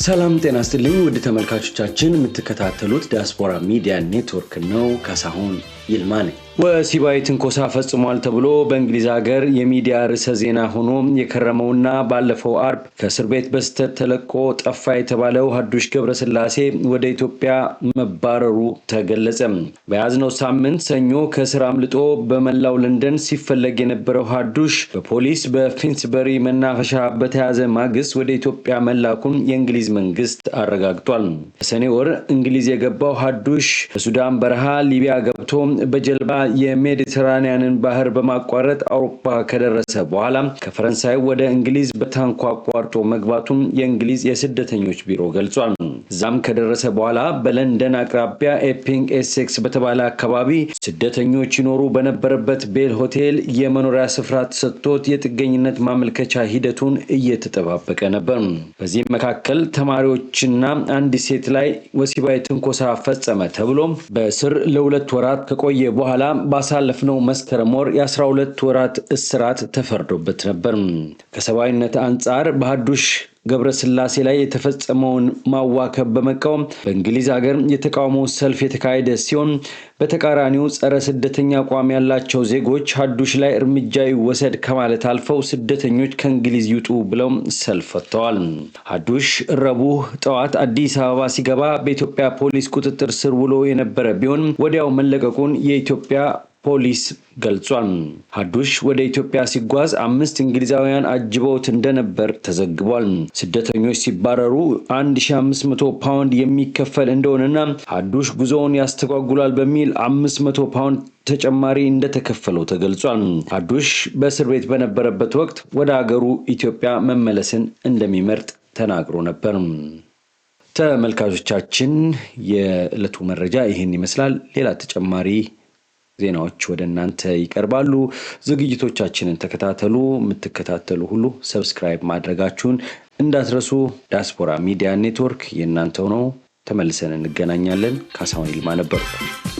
ሰላም ጤና ይስጥልኝ ውድ ተመልካቾቻችን የምትከታተሉት ዲያስፖራ ሚዲያ ኔትወርክ ነው። ካሳሁን ይልማ ነኝ። ወሲባዊ ትንኮሳ ፈጽሟል ተብሎ በእንግሊዝ ሀገር የሚዲያ ርዕሰ ዜና ሆኖ የከረመውና ባለፈው አርብ ከእስር ቤት በስተት ተለቆ ጠፋ የተባለው ሀዱሽ ገብረስላሴ ወደ ኢትዮጵያ መባረሩ ተገለጸ። በያዝነው ሳምንት ሰኞ ከእስር አምልጦ በመላው ለንደን ሲፈለግ የነበረው ሀዱሽ በፖሊስ በፊንስበሪ መናፈሻ በተያዘ ማግስት ወደ ኢትዮጵያ መላኩን የእንግሊዝ መንግስት አረጋግጧል። በሰኔ ወር እንግሊዝ የገባው ሀዱሽ በሱዳን በረሃ ሊቢያ ገብቶ በጀልባ የሜዲተራኒያንን ባህር በማቋረጥ አውሮፓ ከደረሰ በኋላ ከፈረንሳይ ወደ እንግሊዝ በታንኳ አቋርጦ መግባቱን የእንግሊዝ የስደተኞች ቢሮ ገልጿል። ዛም ከደረሰ በኋላ በለንደን አቅራቢያ ኤፒንግ ኤሴክስ በተባለ አካባቢ ስደተኞች ይኖሩ በነበረበት ቤል ሆቴል የመኖሪያ ስፍራ ተሰጥቶት የጥገኝነት ማመልከቻ ሂደቱን እየተጠባበቀ ነበር። በዚህ መካከል ተማሪዎችና አንድ ሴት ላይ ወሲባዊ ትንኮሳ ፈጸመ ተብሎ በእስር ለሁለት ወራት ከቆየ በኋላ ባሳለፍነው መስከረም ወር የ12 ወራት እስራት ተፈርዶበት ነበር። ከሰብአዊነት አንጻር በሀዱሽ ገብረስላሴ ላይ የተፈጸመውን ማዋከብ በመቃወም በእንግሊዝ ሀገር የተቃውሞ ሰልፍ የተካሄደ ሲሆን በተቃራኒው ጸረ ስደተኛ አቋም ያላቸው ዜጎች ሀዱሽ ላይ እርምጃ ይወሰድ ከማለት አልፈው ስደተኞች ከእንግሊዝ ይውጡ ብለው ሰልፍ ወጥተዋል። ሀዱሽ ረቡዕ ጠዋት አዲስ አበባ ሲገባ በኢትዮጵያ ፖሊስ ቁጥጥር ስር ውሎ የነበረ ቢሆን ወዲያው መለቀቁን የኢትዮጵያ ፖሊስ ገልጿል። ሀዱሽ ወደ ኢትዮጵያ ሲጓዝ 5 እንግሊዛውያን አጅበውት እንደነበር ተዘግቧል። ስደተኞች ሲባረሩ 1500 ፓውንድ የሚከፈል እንደሆነና ሀዱሽ ጉዞውን ያስተጓጉላል በሚል 500 ፓውንድ ተጨማሪ እንደተከፈለው ተገልጿል። ሀዱሽ በእስር ቤት በነበረበት ወቅት ወደ ሀገሩ ኢትዮጵያ መመለስን እንደሚመርጥ ተናግሮ ነበር። ተመልካቾቻችን የዕለቱ መረጃ ይህን ይመስላል። ሌላ ተጨማሪ ዜናዎች ወደ እናንተ ይቀርባሉ። ዝግጅቶቻችንን ተከታተሉ። የምትከታተሉ ሁሉ ሰብስክራይብ ማድረጋችሁን እንዳትረሱ። ዲያስፖራ ሚዲያ ኔትወርክ የእናንተው ነው። ተመልሰን እንገናኛለን። ካሳሁን ይልማ ነበርኩ።